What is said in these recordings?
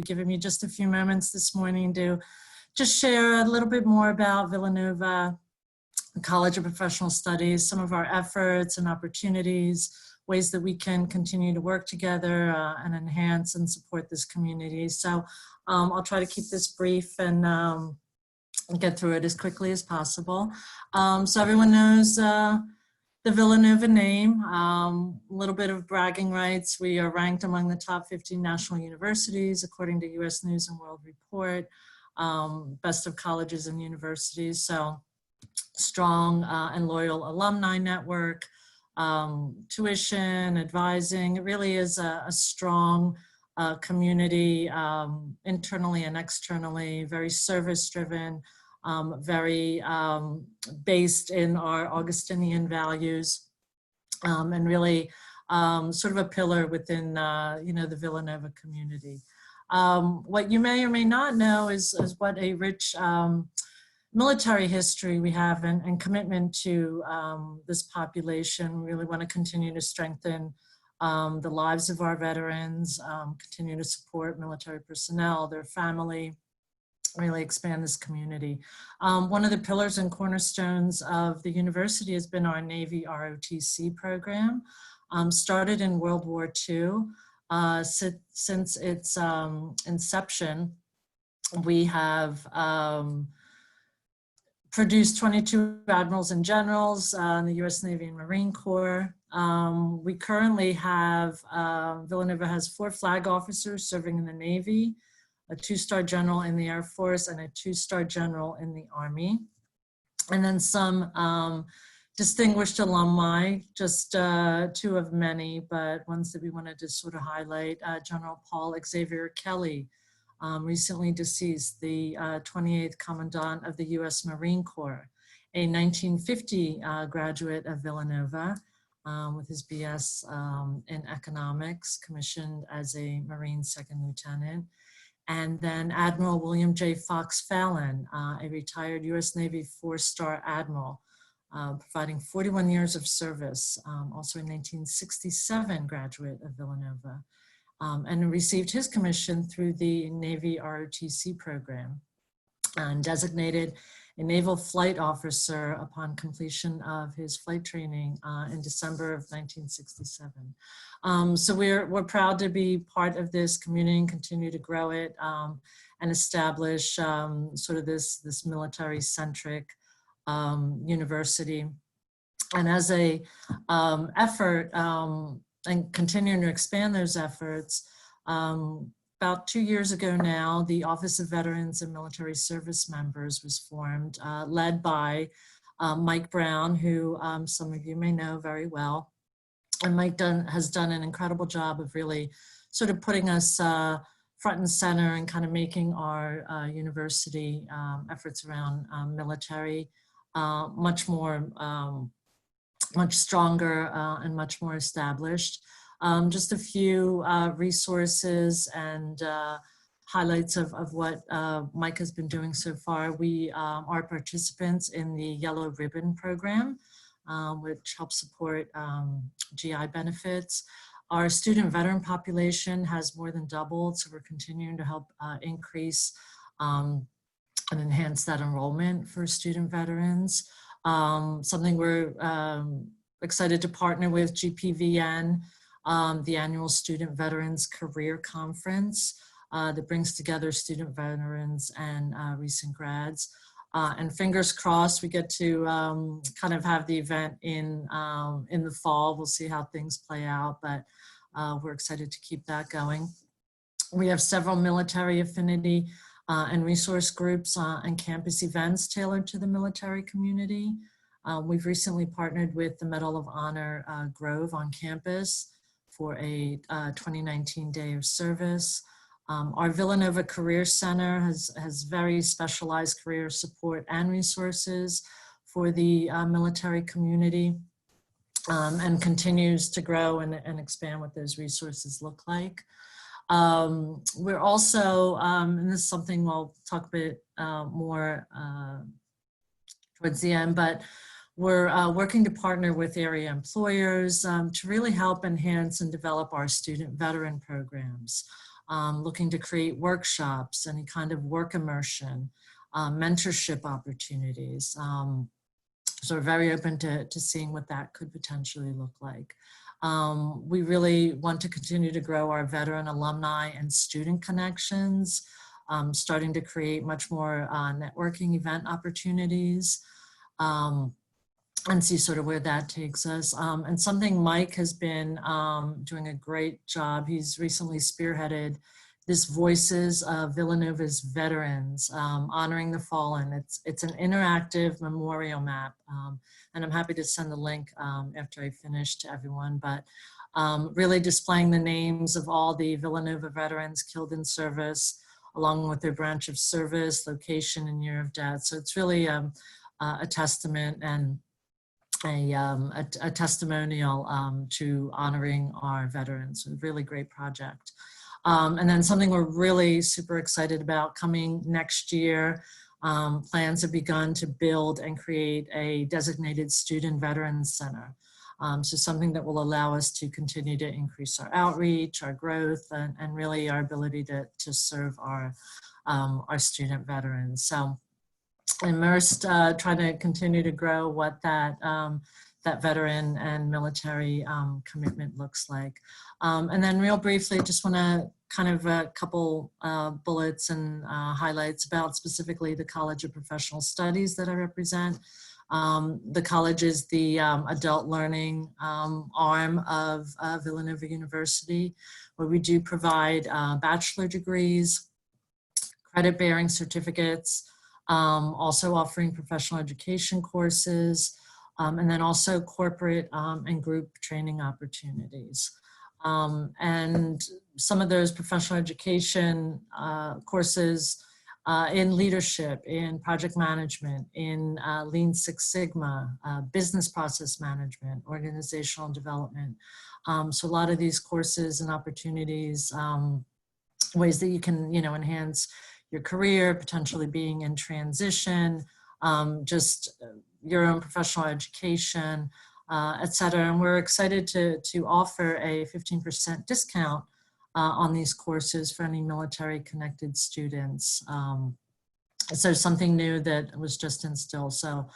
giving me just a few moments this morning to just share a little bit more about Villanova College of Professional Studies, some of our efforts and opportunities, ways that we can continue to work together and enhance and support this community. So I'll try to keep this brief and get through it as quickly as possible. So everyone knows the Villanova name. A little bit of bragging rights. We are ranked among the top 15 national universities according to U.S. News and World Report, best of colleges and universities. So strong and loyal alumni network, tuition, advising. It really is a strong community internally and externally, very service-driven, very based in our Augustinian values, and really sort of a pillar within the Villanova community. What you may or may not know is what a rich military history we have and commitment to this population. We really want to continue to strengthen the lives of our veterans, continue to support military personnel, their family, really expand this community. One of the pillars and cornerstones of the university has been our Navy ROTC program. Started in World War II. Since its inception, we have produced 22 admirals and generals in the U.S. Navy and Marine Corps. We currently have, Villanova has 4 flag officers serving in the Navy, a 2-star general in the Air Force, and a 2-star general in the Army. And then some distinguished alumni, just 2 of many, but ones that we wanted to sort of highlight. General Paul Xavier Kelly, recently deceased, the 28th Commandant of the U.S. Marine Corps, a 1950 graduate of Villanova with his BS in economics, commissioned as a Marine second lieutenant. And then Admiral William J. Fox Fallon, a retired U.S. Navy 4-star admiral, providing 41 years of service, also a 1967 graduate of Villanova. And received his commission through the Navy ROTC program and designated a naval flight officer upon completion of his flight training in December of 1967. So we're proud to be part of this community and continue to grow it and establish sort of this military-centric university. And as a effort, and continuing to expand those efforts, about 2 years ago now, the Office of Veterans and Military Service Members was formed, led by Mike Brown, who some of you may know very well. And Mike has done an incredible job of really sort of putting us front and center and kind of making our university efforts around military much stronger and much more established. Just a few resources and highlights of what Mike has been doing so far. We are participants in the Yellow Ribbon program, which helps support GI benefits. Our student veteran population has more than doubled, so we're continuing to help increase and enhance that enrollment for student veterans. Something we're excited to partner with GPVN, the annual Student Veterans Career Conference that brings together student veterans and recent grads. And fingers crossed, we get to kind of have the event in the fall. We'll see how things play out, but we're excited to keep that going. We have several military affinity and resource groups and campus events tailored to the military community. We've recently partnered with the Medal of Honor Grove on campus for a 2019 Day of Service. Our Villanova Career Center has very specialized career support and resources for the military community and continues to grow and expand what those resources look like. We're also, and this is something we'll talk a bit more towards the end, but we're working to partner with area employers to really help enhance and develop our student veteran programs. looking to create workshops, any kind of work immersion, mentorship opportunities. So we're very open to seeing what that could potentially look like. We really want to continue to grow our veteran alumni and student connections, starting to create much more networking event opportunities, and see sort of where that takes us. And something Mike has been doing a great job. He's recently spearheaded this Voices of Villanova's Veterans, honoring the fallen. It's an interactive memorial map, and I'm happy to send the link after I finish to everyone, but really displaying the names of all the Villanova veterans killed in service, along with their branch of service, location, and year of death. So it's really a testament and a testimonial to honoring our veterans. A really great project. And then something we're really super excited about coming next year, plans have begun to build and create a designated student veterans center. So something that will allow us to continue to increase our outreach, our growth, and really our ability to serve our student veterans. So immersed, trying to continue to grow what that veteran and military commitment looks like. And then real briefly, just want to kind of a couple bullets and highlights about specifically the College of Professional Studies that I represent. The college is the adult learning arm of Villanova University, where we do provide bachelor degrees, credit-bearing certificates, also offering professional education courses, and then also corporate and group training opportunities. And some of those professional education courses in leadership, in project management, in Lean Six Sigma, business process management, organizational development. So a lot of these courses and opportunities, ways that you can, enhance your career, potentially being in transition, just your own professional education, et cetera. And we're excited to offer a 15% discount on these courses for any military connected students. So something new that was just instilled. So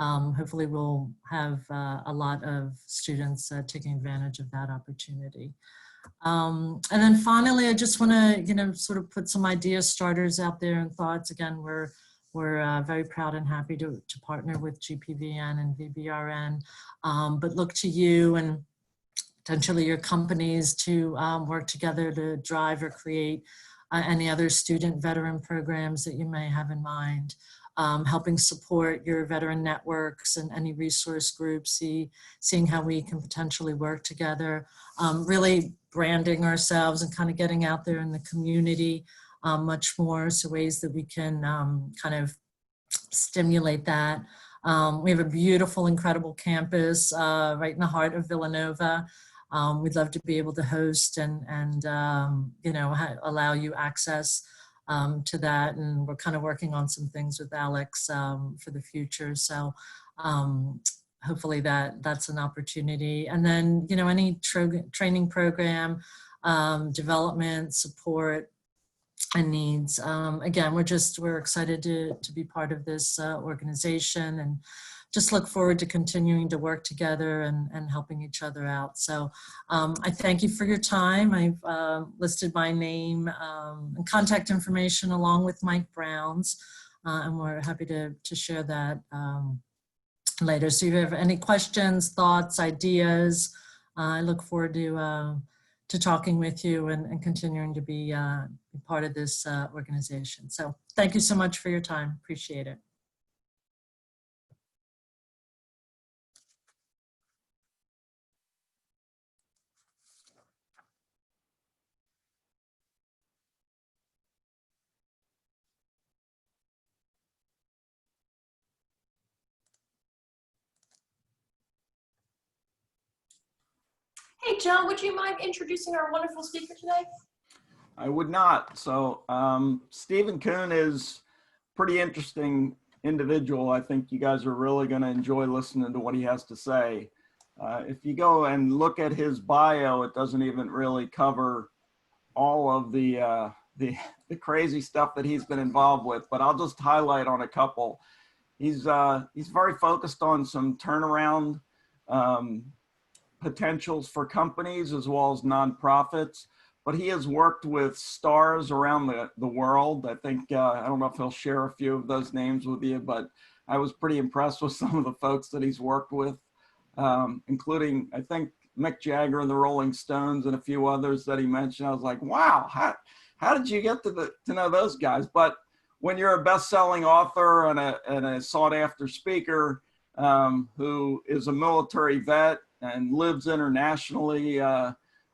hopefully we'll have a lot of students taking advantage of that opportunity. And then finally, I just want to, sort of put some idea starters out there and thoughts. Again, we're very proud and happy to partner with GPVN and VBRN, but look to you and potentially your companies to work together to drive or create any other student veteran programs that you may have in mind, helping support your veteran networks and any resource groups, seeing how we can potentially work together, really branding ourselves and kind of getting out there in the community much more, so ways that we can kind of stimulate that. We have a beautiful, incredible campus right in the heart of Villanova. We'd love to be able to host and allow you access to that. And we're kind of working on some things with Alex for the future. So hopefully that's an opportunity. And then, any training program, development, support, and needs. Again, we're excited to be part of this organization, and just look forward to continuing to work together and helping each other out. So I thank you for your time. I've listed my name and contact information along with Mike Brown's, and we're happy to share that later. So if you have any questions, thoughts, ideas, I look forward to talking with you and continuing to be part of this organization. So thank you so much for your time. Appreciate it. Hey, John, would you mind introducing our wonderful speaker today? I would not. So Steven Kuhn is a pretty interesting individual. I think you guys are really going to enjoy listening to what he has to say. If you go and look at his bio, it doesn't even really cover all of the crazy stuff that he's been involved with, but I'll just highlight on a couple. He's very focused on some turnaround potentials for companies as well as nonprofits, but he has worked with stars around the world. I think, I don't know if he'll share a few of those names with you, but I was pretty impressed with some of the folks that he's worked with, including, I think, Mick Jagger and the Rolling Stones and a few others that he mentioned. I was like, wow, how did you get to know those guys? But when you're a best-selling author and a sought-after speaker who is a military vet and lives internationally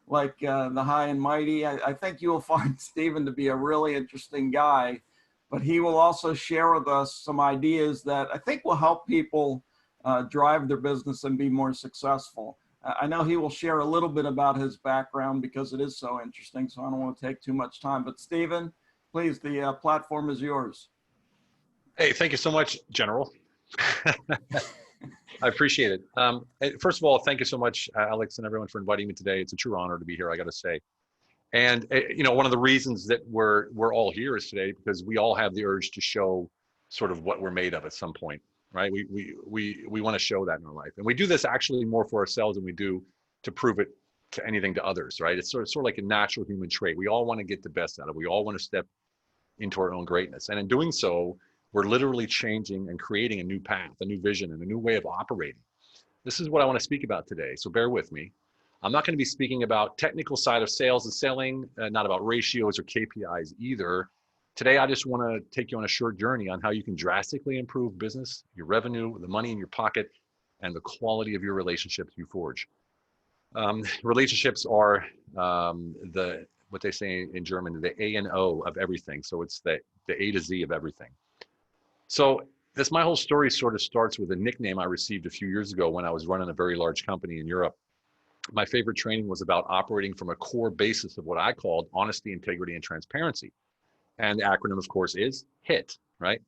like the high and mighty, I think you will find Steven to be a really interesting guy. But he will also share with us some ideas that I think will help people drive their business and be more successful. I know he will share a little bit about his background because it is so interesting, so I don't want to take too much time. But Steven, please, the platform is yours. Hey, thank you so much, General. I appreciate it. First of all, thank you so much, Alex and everyone, for inviting me today. It's a true honor to be here, I got to say. And you know, one of the reasons that we're all here is today because we all have the urge to show sort of what we're made of at some point, right? We want to show that in our life, and we do this actually more for ourselves than we do to prove it to anything to others, right? It's sort of like a natural human trait. We all want to get the best out of it. We all want to step into our own greatness, and in doing so, we're literally changing and creating a new path, a new vision, and a new way of operating. This is what I want to speak about today, so bear with me. I'm not going to be speaking about technical side of sales and selling, not about ratios or KPIs either. Today, I just want to take you on a short journey on how you can drastically improve business, your revenue, the money in your pocket, and the quality of your relationships you forge. Relationships are what they say in German, the A and O of everything. So it's the A to Z of everything. So my whole story sort of starts with a nickname I received a few years ago when I was running a very large company in Europe. My favorite training was about operating from a core basis of what I called honesty, integrity, and transparency. And the acronym, of course, is HIT, right?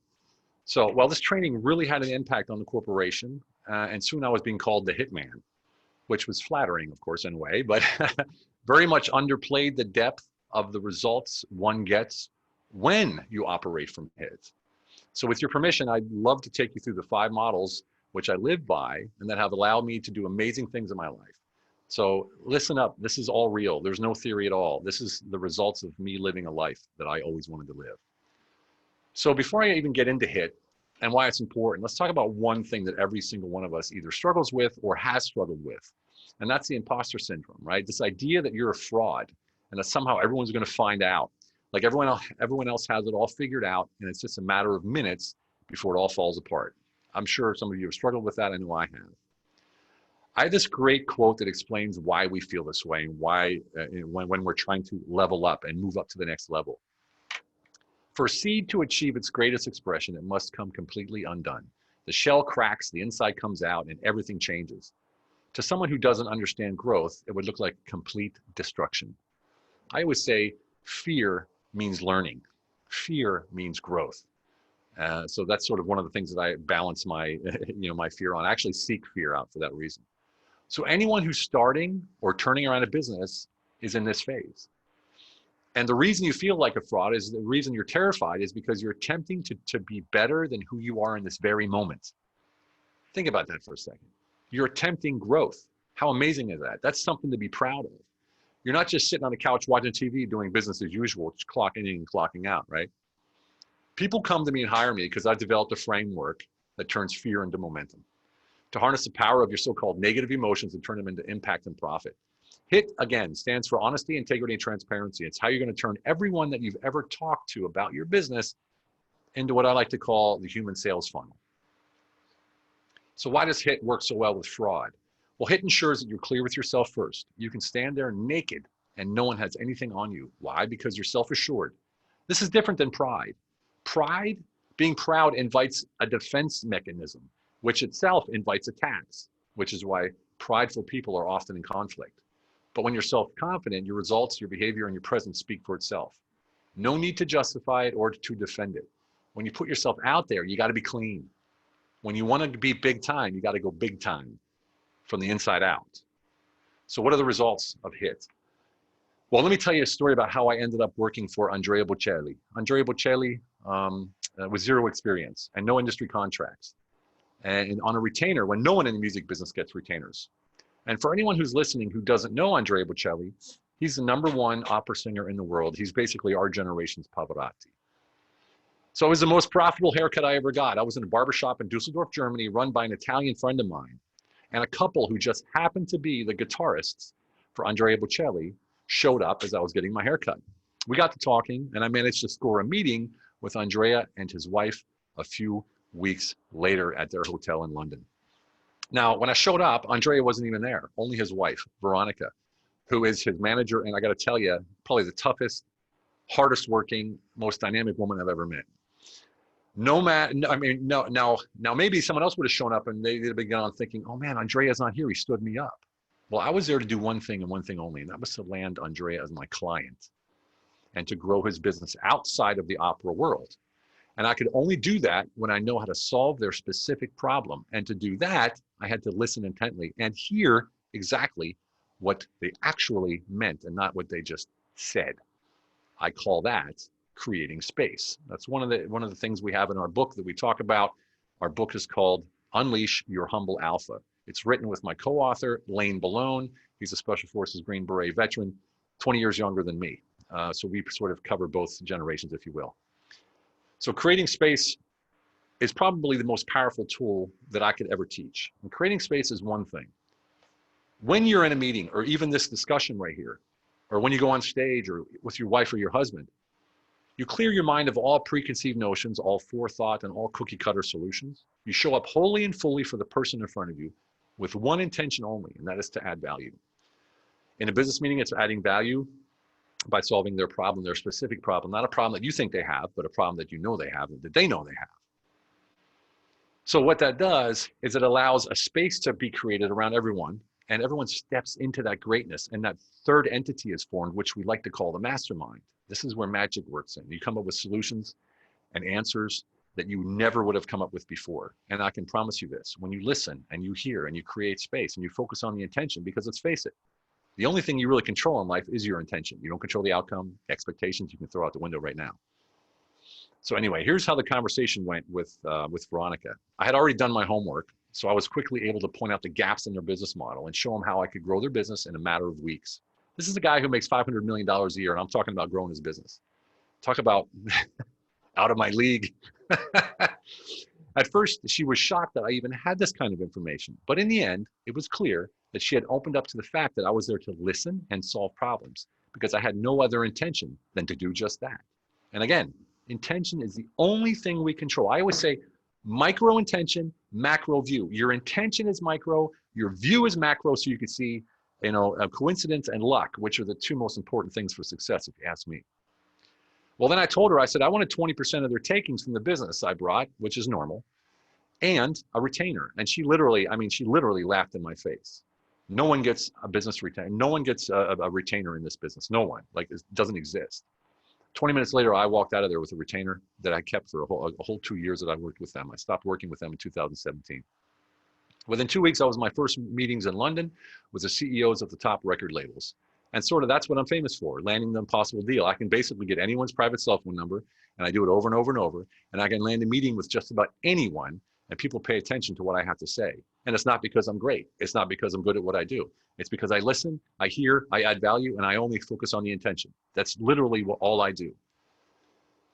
So, well, this training really had an impact on the corporation. And soon I was being called the Hitman, which was flattering, of course, in a way, but very much underplayed the depth of the results one gets when you operate from HIT. So with your permission, I'd love to take you through the 5 models, which I live by and that have allowed me to do amazing things in my life. So listen up, this is all real. There's no theory at all. This is the results of me living a life that I always wanted to live. So before I even get into HIT and why it's important, let's talk about one thing that every single one of us either struggles with or has struggled with. And that's the imposter syndrome, right? This idea that you're a fraud and that somehow everyone's going to find out. Like everyone else has it all figured out, and it's just a matter of minutes before it all falls apart. I'm sure some of you have struggled with that. I know I have. I have this great quote that explains why we feel this way and why when we're trying to level up and move up to the next level. For a seed to achieve its greatest expression, it must come completely undone. The shell cracks, the inside comes out, and everything changes. To someone who doesn't understand growth, it would look like complete destruction. I always say fear means learning. Fear means growth. So that's sort of one of the things that I balance my, my fear on. I actually seek fear out for that reason. So anyone who's starting or turning around a business is in this phase. And the reason you feel like a fraud is the reason you're terrified is because you're attempting to be better than who you are in this very moment. Think about that for a second. You're attempting growth. How amazing is that? That's something to be proud of. You're not just sitting on the couch watching TV doing business as usual, just clocking in and clocking out, right? People come to me and hire me because I've developed a framework that turns fear into momentum, to harness the power of your so-called negative emotions and turn them into impact and profit. HIT, again, stands for honesty, integrity, and transparency. It's how you're going to turn everyone that you've ever talked to about your business into what I like to call the human sales funnel. So why does HIT work so well with fraud? Well, HIT ensures that you're clear with yourself first. You can stand there naked and no one has anything on you. Why? Because you're self-assured. This is different than pride. Pride, being proud, invites a defense mechanism, which itself invites attacks, which is why prideful people are often in conflict. But when you're self-confident, your results, your behavior, and your presence speak for itself. No need to justify it or to defend it. When you put yourself out there, you got to be clean. When you want to be big time, you got to go big time from the inside out. So what are the results of HIT? Well, let me tell you a story about how I ended up working for Andrea Bocelli. Andrea Bocelli with zero experience and no industry contracts, and on a retainer when no one in the music business gets retainers. And for anyone who's listening who doesn't know Andrea Bocelli, he's the #1 opera singer in the world. He's basically our generation's Pavarotti. So it was the most profitable haircut I ever got. I was in a barbershop in Dusseldorf, Germany, run by an Italian friend of mine, and a couple who just happened to be the guitarists for Andrea Bocelli showed up as I was getting my haircut. We got to talking, and I managed to score a meeting with Andrea and his wife a few weeks later at their hotel in London. Now, when I showed up, Andrea wasn't even there, only his wife, Veronica, who is his manager, and I got to tell you, probably the toughest, hardest working, most dynamic woman I've ever met. Now maybe someone else would have shown up and they'd have begun on thinking, oh man, Andrea's not here, he stood me up. Well, I was there to do one thing and one thing only, and that was to land Andrea as my client and to grow his business outside of the opera world. And I could only do that when I know how to solve their specific problem. And to do that, I had to listen intently and hear exactly what they actually meant and not what they just said. I call that creating space. That's one of the things we have in our book that we talk about. Our book is called Unleash Your Humble Alpha. It's written with my co-author, Lane Balone. He's a Special Forces Green Beret veteran, 20 years younger than me. So we sort of cover both generations, if you will. So creating space is probably the most powerful tool that I could ever teach. And creating space is one thing. When you're in a meeting, or even this discussion right here, or when you go on stage or with your wife or your husband, you clear your mind of all preconceived notions, all forethought, and all cookie cutter solutions. You show up wholly and fully for the person in front of you with one intention only, and that is to add value. In a business meeting, it's adding value by solving their problem, their specific problem, not a problem that you think they have, but a problem that you know they have, that they know they have. So what that does is it allows a space to be created around everyone, and everyone steps into that greatness, and that third entity is formed, which we like to call the mastermind. This is where magic works in. You come up with solutions and answers that you never would have come up with before. And I can promise you this, when you listen and you hear and you create space and you focus on the intention, because let's face it, the only thing you really control in life is your intention. You don't control the outcome, expectations you can throw out the window right now. So anyway, here's how the conversation went with Veronica. I had already done my homework, so I was quickly able to point out the gaps in their business model and show them how I could grow their business in a matter of weeks. This is a guy who makes $500 million a year, and I'm talking about growing his business. Talk about out of my league. At first, she was shocked that I even had this kind of information. But in the end, it was clear that she had opened up to the fact that I was there to listen and solve problems because I had no other intention than to do just that. And again, intention is the only thing we control. I always say micro intention, macro view. Your intention is micro, your view is macro, so you can see, a coincidence and luck, which are the two most important things for success, if you ask me. Well, then I told her, I said, I wanted 20% of their takings from the business I brought, which is normal, and a retainer. And she literally laughed in my face. No one gets a business retainer. No one gets a retainer in this business. No one. Like, it doesn't exist. 20 minutes later, I walked out of there with a retainer that I kept for a whole 2 years that I worked with them. I stopped working with them in 2017. Within 2 weeks, I was in my first meetings in London with the CEOs of the top record labels. And sort of that's what I'm famous for, landing the impossible deal. I can basically get anyone's private cell phone number, and I do it over and over and over, and I can land a meeting with just about anyone, and people pay attention to what I have to say. And it's not because I'm great. It's not because I'm good at what I do. It's because I listen, I hear, I add value, and I only focus on the intention. That's literally all I do.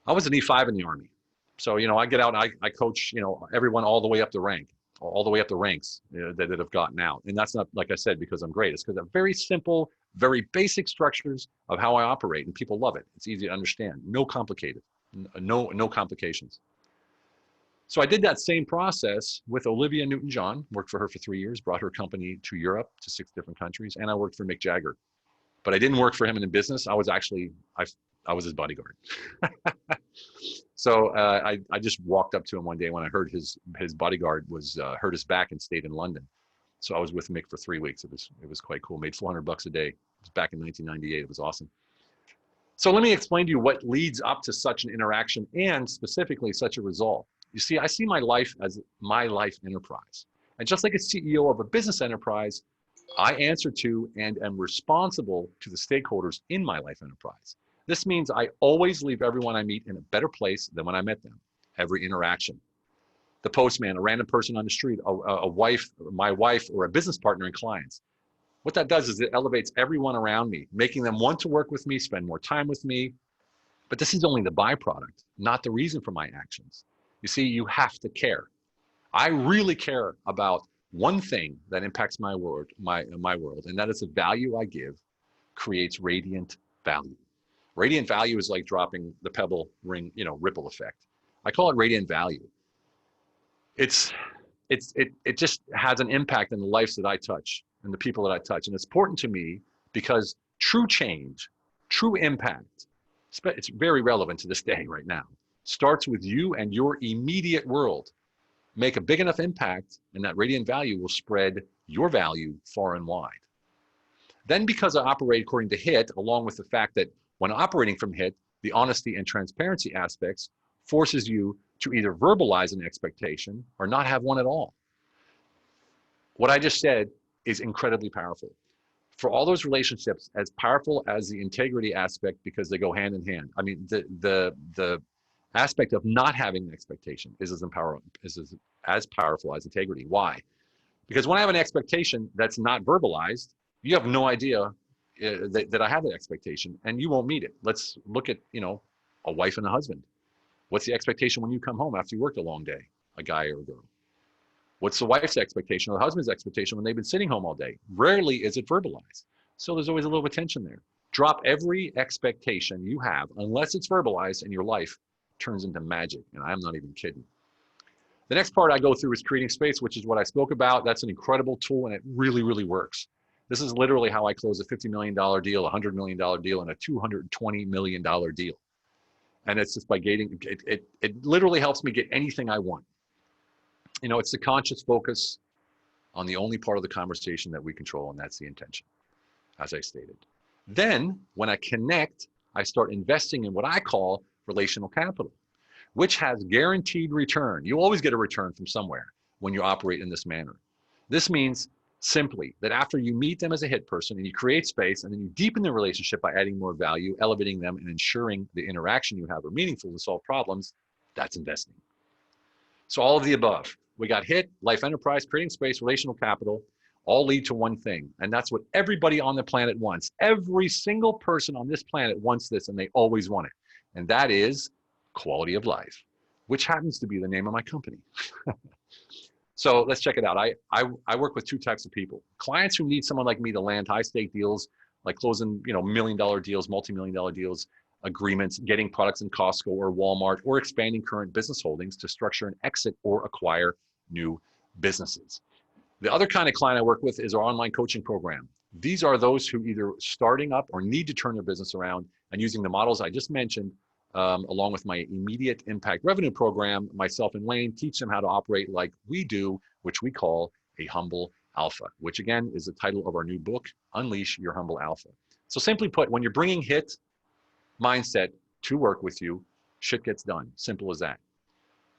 I was an E5 in the Army. So, I get out and I coach, everyone all the way up the ranks that have gotten out. And that's not, like I said, because I'm great. It's because of very simple, very basic structures of how I operate, and people love it. It's easy to understand. No complicated, no complications. So I did that same process with Olivia Newton-John, worked for her for 3 years, brought her company to Europe, to 6 different countries, and I worked for Mick Jagger. But I didn't work for him in the business. I was his bodyguard. So I just walked up to him one day when I heard his bodyguard was hurt his back and stayed in London. So I was with Mick for 3 weeks. It was quite cool. Made $400 a day. It was back in 1998. It was awesome. So let me explain to you what leads up to such an interaction and specifically such a result. You see, I see my life as my life enterprise. And just like a CEO of a business enterprise, I answer to and am responsible to the stakeholders in my life enterprise. This means I always leave everyone I meet in a better place than when I met them. Every interaction. The postman, a random person on the street, a wife, my wife, or a business partner and clients. What that does is it elevates everyone around me, making them want to work with me, spend more time with me. But this is only the byproduct, not the reason for my actions. You see, you have to care. I really care about one thing that impacts my world, my world, and that is the value I give creates radiant value. Radiant value is like dropping the pebble ring, ripple effect. I call it radiant value. It just has an impact in the lives that I touch and the people that I touch. And it's important to me because true change, true impact, it's very relevant to this day right now, starts with you and your immediate world. Make a big enough impact and that radiant value will spread your value far and wide. Then because I operate according to H.I.T, along with the fact that when operating from H.I.T, the honesty and transparency aspects forces you to either verbalize an expectation or not have one at all. What I just said is incredibly powerful. For all those relationships, as powerful as the integrity aspect, because they go hand in hand. I mean, the aspect of not having an expectation is as powerful as integrity. Why? Because when I have an expectation that's not verbalized, you have no idea that I have an expectation and you won't meet it. Let's look at, a wife and a husband. What's the expectation when you come home after you worked a long day, a guy or a girl? What's the wife's expectation or the husband's expectation when they've been sitting home all day? Rarely is it verbalized. So there's always a little bit of tension there. Drop every expectation you have, unless it's verbalized, and your life turns into magic. And I'm not even kidding. The next part I go through is creating space, which is what I spoke about. That's an incredible tool, and it really, really works. This is literally how I close a $50 million deal, a $100 million deal, and a $220 million deal. And it's just by gating, it literally helps me get anything I want. It's the conscious focus on the only part of the conversation that we control, and that's the intention, as I stated. Then, when I connect, I start investing in what I call relational capital, which has guaranteed return. You always get a return from somewhere when you operate in this manner. This means simply that after you meet them as a H.I.T person and you create space and then you deepen the relationship by adding more value, elevating them, and ensuring the interaction you have are meaningful to solve problems, that's investing. So all of the above. We got H.I.T, life enterprise, creating space, relational capital, all lead to one thing. And that's what everybody on the planet wants. Every single person on this planet wants this, and they always want it. And that is quality of life, which happens to be the name of my company. So let's check it out. I work with two types of people. Clients who need someone like me to land high stake deals, like closing $1 million deals, multi-million-dollar deals, agreements, getting products in Costco or Walmart, or expanding current business holdings to structure an exit or acquire new businesses. The other kind of client I work with is our online coaching program. These are those who either starting up or need to turn their business around, and using the models I just mentioned, along with my immediate impact revenue program, myself and Wayne teach them how to operate like we do, which we call a humble alpha, which again is the title of our new book, Unleash Your Humble Alpha. So simply put, when you're bringing H.I.T mindset to work with you, shit gets done. Simple as that.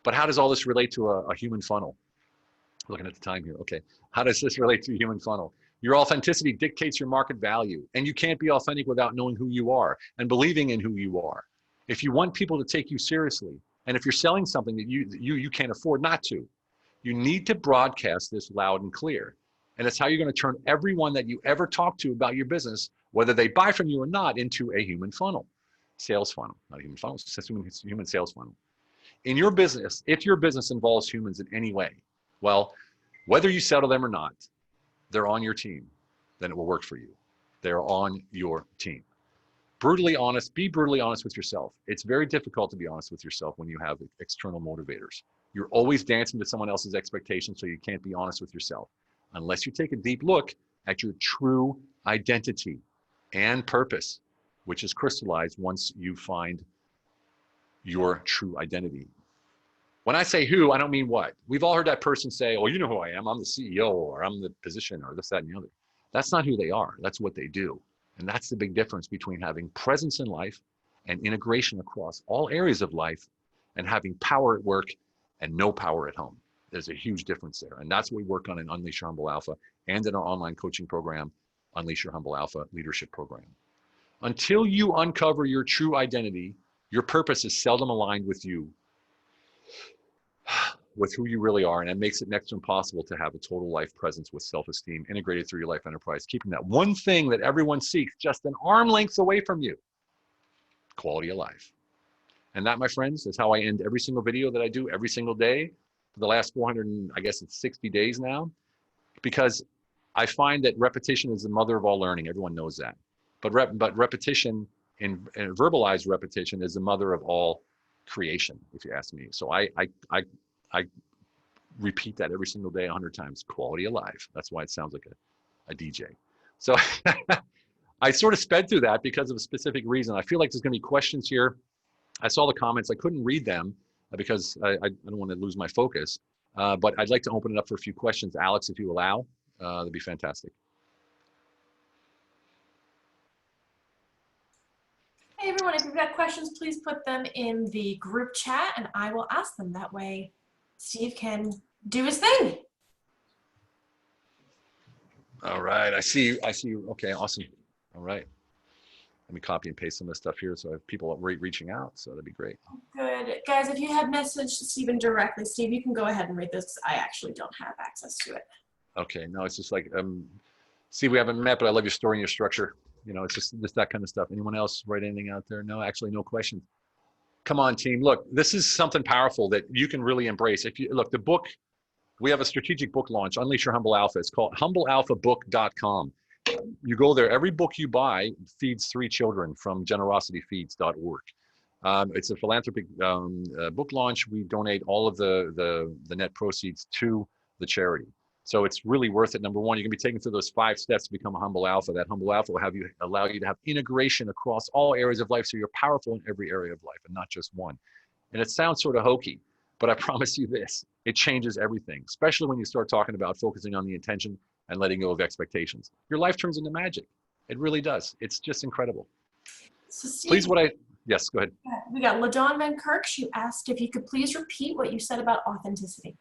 But how does all this relate to a human funnel? Looking at the time here. Okay. How does this relate to a human funnel? Your authenticity dictates your market value, and you can't be authentic without knowing who you are and believing in who you are. If you want people to take you seriously, and if you're selling something that you can't afford not to, you need to broadcast this loud and clear. And it's how you're going to turn everyone that you ever talk to about your business, whether they buy from you or not, into a human funnel. Sales funnel, not a human funnel, it's a human sales funnel. In your business, if your business involves humans in any way, well, whether you settle them or not, they're on your team, then it will work for you. They're on your team. Brutally honest, be brutally honest with yourself. It's very difficult to be honest with yourself when you have external motivators. You're always dancing to someone else's expectations, so you can't be honest with yourself unless you take a deep look at your true identity and purpose, which is crystallized once you find your true identity. When I say who, I don't mean what. We've all heard that person say, oh, you know who I am. I'm the CEO, or I'm the position, or this, that, and the other. That's not who they are. That's what they do. And that's the big difference between having presence in life and integration across all areas of life, and having power at work and no power at home. There's a huge difference there. And that's what we work on in Unleash Your Humble Alpha. and in our online coaching program, Unleash Your Humble Alpha Leadership Program. Until you uncover your true identity, your purpose is seldom aligned with you, with who you really are, and it makes it next to impossible to have a total life presence with self-esteem integrated through your life enterprise, keeping that one thing that everyone seeks just an arm length away from you, quality of life. And that, my friends, is how I end every single video that I do every single day for the last 460 days now, because I find that repetition is the mother of all learning. Everyone knows that. But repetition and verbalized repetition is the mother of all creation, if you ask me. So I repeat that every single day 100 times. Quality of life. That's why it sounds like a DJ. So I sort of sped through that because of a specific reason. I feel like there's going to be questions here. I saw the comments. I couldn't read them because I don't want to lose my focus. But I'd like to open it up for a few questions. Alex, if you allow, that'd be fantastic. Hey everyone, if you've got questions, please put them in the group chat and I will ask them. That way Steve can do his thing. All right, I see you. Okay, awesome. All right. Let me copy and paste some of this stuff here so I have people reaching out, so that'd be great. Good. Guys, if you have messaged Steven directly, Steve, you can go ahead and read this. I actually don't have access to it. Okay, no, it's just like, Steve, we haven't met, but I love your story and your structure. You know, it's just that kind of stuff. Anyone else write anything out there? No, actually, no questions. Come on, team. Look, this is something powerful that you can really embrace. If you look, the book, we have a strategic book launch, Unleash Your Humble Alpha. It's called humblealphabook.com. You go there. Every book you buy feeds 3 children from generosity-feeds.org. It's a philanthropic book launch. We donate all of the net proceeds to the charity. So it's really worth it. Number one, you're gonna be taken through those 5 steps to become a humble alpha. That humble alpha will allow you to have integration across all areas of life, so you're powerful in every area of life and not just one. And it sounds sort of hokey, but I promise you this, it changes everything, especially when you start talking about focusing on the intention and letting go of expectations. Your life turns into magic. It really does. It's just incredible. So Steve, Please, yes, go ahead. we got LaDawn Van Kirk. She asked if you could please repeat what you said about authenticity.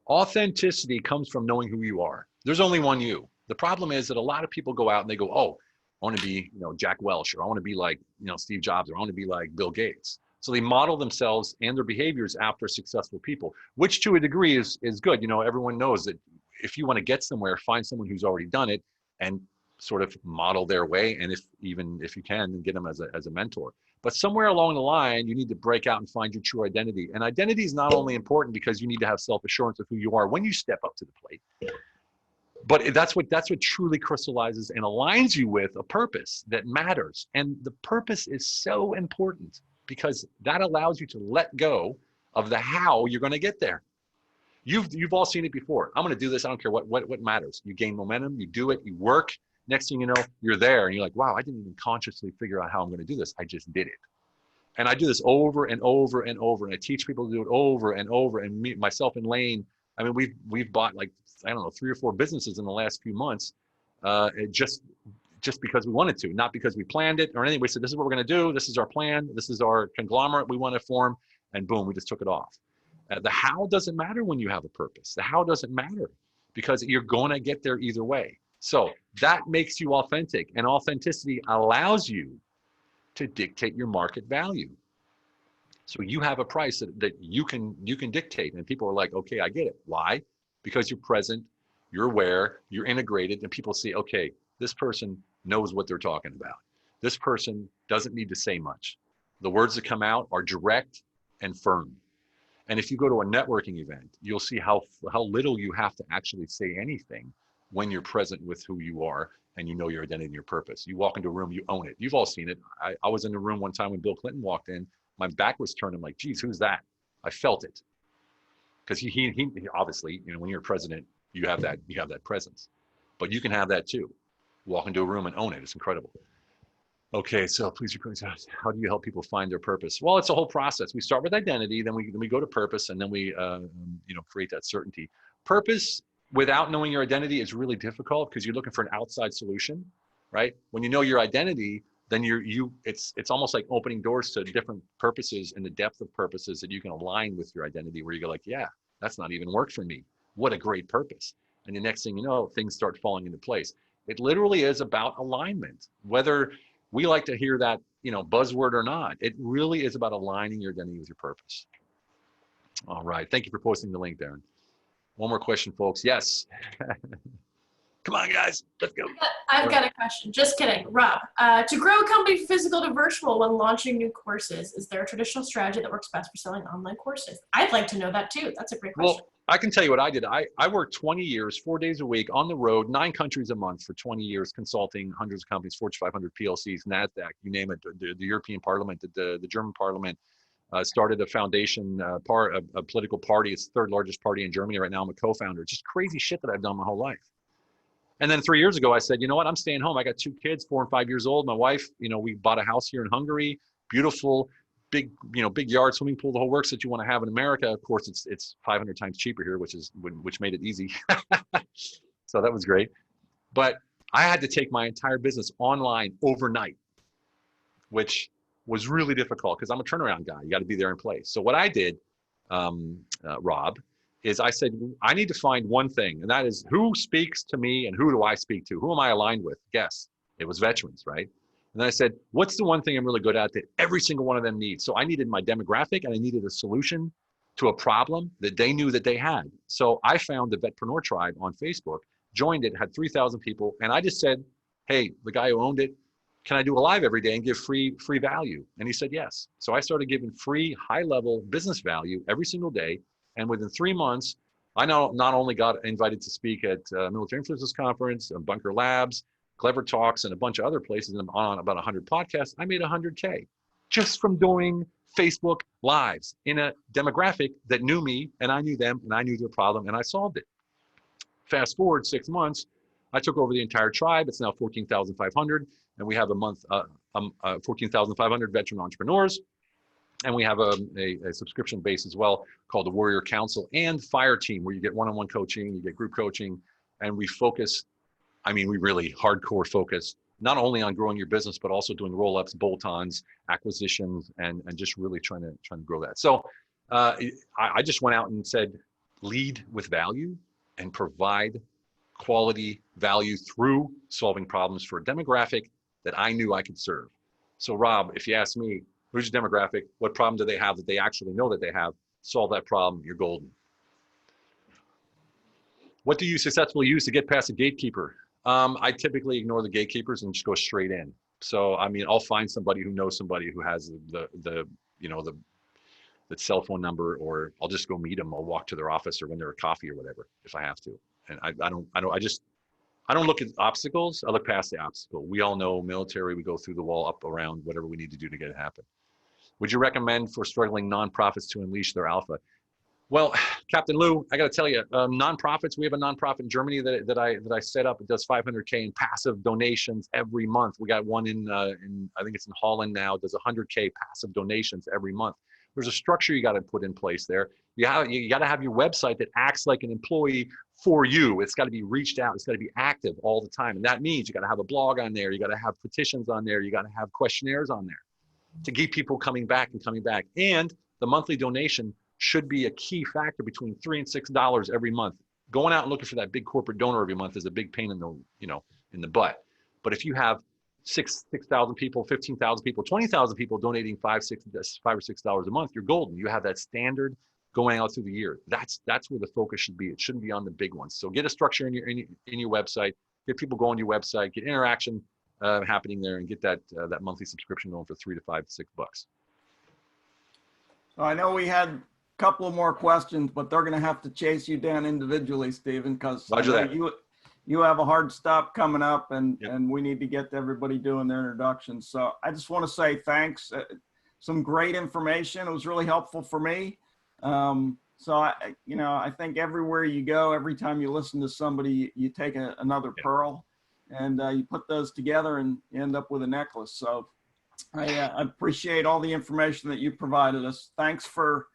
Authenticity comes from knowing who you are. There's only one you. The problem is that a lot of people go out and they go, oh, I want to be, Jack Welch, or I want to be like, Steve Jobs, or I want to be like Bill Gates. So they model themselves and their behaviors after successful people, which to a degree is good. Everyone knows that if you want to get somewhere, find someone who's already done it and sort of model their way. And if you can, get them as a mentor. But somewhere along the line, you need to break out and find your true identity. And identity is not only important because you need to have self-assurance of who you are when you step up to the plate, but that's what truly crystallizes and aligns you with a purpose that matters. And the purpose is so important because that allows you to let go of the how you're going to get there. You've all seen it before. I'm going to do this. I don't care what matters. You gain momentum, you do it, you work. Next thing you know, you're there and you're like, wow, I didn't even consciously figure out how I'm going to do this. I just did it. And I do this over and over and over. And I teach people to do it over and over. And myself and Lane, I mean, we've bought like, I don't know, 3 or 4 businesses in the last few months, just because we wanted to, not because we planned it or anything. We said, this is what we're going to do. This is our plan. This is our conglomerate we want to form. And boom, we just took it off. The how doesn't matter when you have a purpose. The how doesn't matter because you're going to get there either way. So that makes you authentic, and authenticity allows you to dictate your market value. So you have a price that you can dictate, and people are like, okay, I get it. Why? Because you're present, you're aware, you're integrated, and people see, okay, this person knows what they're talking about. This person doesn't need to say much. The words that come out are direct and firm. And if you go to a networking event, you'll see how little you have to actually say anything when you're present with who you are and you know your identity and your purpose. You walk into a room, you own it. You've all seen it. I was in a room one time when Bill Clinton walked in. My back was turned. I'm like, geez, who's that? I felt it. Because he obviously, when you're president, you have that presence. But you can have that too. Walk into a room and own it. It's incredible. Okay, so please, how do you help people find their purpose? Well, it's a whole process. We start with identity, then we go to purpose, and then we create that certainty. Purpose without knowing your identity is really difficult because you're looking for an outside solution, right? When you know your identity, then it's almost like opening doors to different purposes and the depth of purposes that you can align with your identity, where you go like, yeah, that's not even work for me. What a great purpose. And the next thing you know, things start falling into place. It literally is about alignment, whether we like to hear that, buzzword or not. It really is about aligning your identity with your purpose. All right. Thank you for posting the link, Darren. One more question, folks. Yes. Come on, guys. Let's go. I've got a question. Just kidding. Rob, to grow a company from physical to virtual when launching new courses, is there a traditional strategy that works best for selling online courses? I'd like to know that too. That's a great question. Well, I can tell you what I did. I worked 20 years, 4 days a week on the road, 9 countries a month for 20 years, consulting hundreds of companies, Fortune 500 PLCs, NASDAQ, you name it, the European Parliament, the German Parliament. Started a foundation, a political party. It's the 3rd largest party in Germany right now. I'm a co-founder. Just crazy shit that I've done my whole life. And then 3 years ago, I said, you know what? I'm staying home. I got 2 kids, 4 and 5 years old. My wife, we bought a house here in Hungary, beautiful, big yard, swimming pool, the whole works that you want to have in America. Of course, it's 500 times cheaper here, which made it easy. So that was great. But I had to take my entire business online overnight, which was really difficult because I'm a turnaround guy. You got to be there in place. So what I did, Rob, is I said, I need to find one thing, and that is who speaks to me and who do I speak to? Who am I aligned with? Guess. It was veterans, right? And then I said, what's the one thing I'm really good at that every single one of them needs? So I needed my demographic and I needed a solution to a problem that they knew that they had. So I found the Vetpreneur Tribe on Facebook, joined it, had 3,000 people, and I just said, hey, the guy who owned it, can I do a live every day and give free value? And he said yes. So I started giving free high-level business value every single day. And within 3 months, I not only got invited to speak at Military Influencers Conference, Bunker Labs, Clever Talks, and a bunch of other places, and I'm on about 100 podcasts. I made $100K just from doing Facebook Lives in a demographic that knew me, and I knew them, and I knew their problem, and I solved it. Fast forward 6 months, I took over the entire tribe. It's now 14,500, and we have 14,500 veteran entrepreneurs. And we have a subscription base as well called the Warrior Council and Fire Team, where you get one-on-one coaching, you get group coaching, and we focus, we really hardcore focus, not only on growing your business, but also doing roll-ups, bolt-ons, acquisitions, and just really trying to grow that. So I just went out and said, lead with value and provide quality value through solving problems for a demographic that I knew I could serve. So Rob, if you ask me, who's your demographic? What problem do they have that they actually know that they have? Solve that problem, you're golden. What do you successfully use to get past a gatekeeper? I typically ignore the gatekeepers and just go straight in. So, I'll find somebody who knows somebody who has the cell phone number, or I'll just go meet them. I'll walk to their office or win their coffee or whatever if I have to. And I don't look at obstacles. I look past the obstacle. We all know military, we go through the wall, up, around, whatever we need to do to get it happen. Would you recommend for struggling nonprofits to unleash their alpha? Well, Captain Lou, I got to tell you, nonprofits, we have a nonprofit in Germany that I set up. It does 500K in passive donations every month. We got one in I think it's in Holland now, it does 100K passive donations every month. There's a structure you got to put in place there. You got to have your website that acts like an employee for you. It's got to be reached out. It's got to be active all the time. And that means you got to have a blog on there. You got to have petitions on there. You got to have questionnaires on there to keep people coming back and coming back. And the monthly donation should be a key factor between $3 and $6 every month. Going out and looking for that big corporate donor every month is a big pain in the butt. But if you have 6,000 people, 15,000 people, 20,000 people donating $5 or $6 a month, you're golden. You have that standard going out through the year. That's where the focus should be. It shouldn't be on the big ones. So get a structure in your website. Get people going to your website. Get interaction happening there, and get that monthly subscription going for $3 to $5 to $6. So I know we had a couple of more questions, but they're going to have to chase you down individually, Steven, because you have a hard stop coming up, and we need to get everybody doing their introductions. So I just want to say thanks. Some great information. It was really helpful for me. So I think everywhere you go, every time you listen to somebody, you take another pearl, and you put those together and you end up with a necklace. So I appreciate all the information that you provided us. Thanks for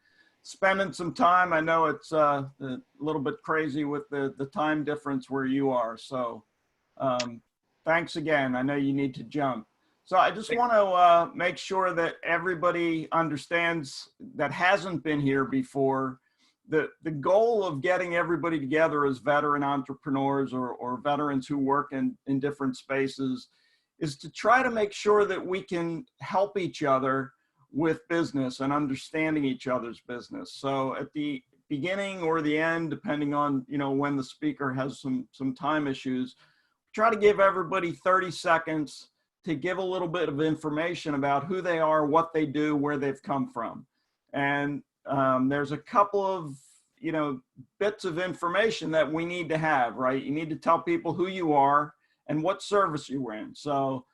spending some time. I know it's a little bit crazy with the time difference where you are. So thanks again. I know you need to jump. So I just want to make sure that everybody understands that hasn't been here before, the goal of getting everybody together as veteran entrepreneurs or veterans who work in different spaces is to try to make sure that we can help each other with business and understanding each other's business. So at the beginning or the end, depending on, you know, when the speaker has some time issues, try to give everybody 30 seconds to give a little bit of information about who they are, what they do, where they've come from. And there's a couple of, you know, bits of information that we need to have, right? You need to tell people who you are and what service you're in. So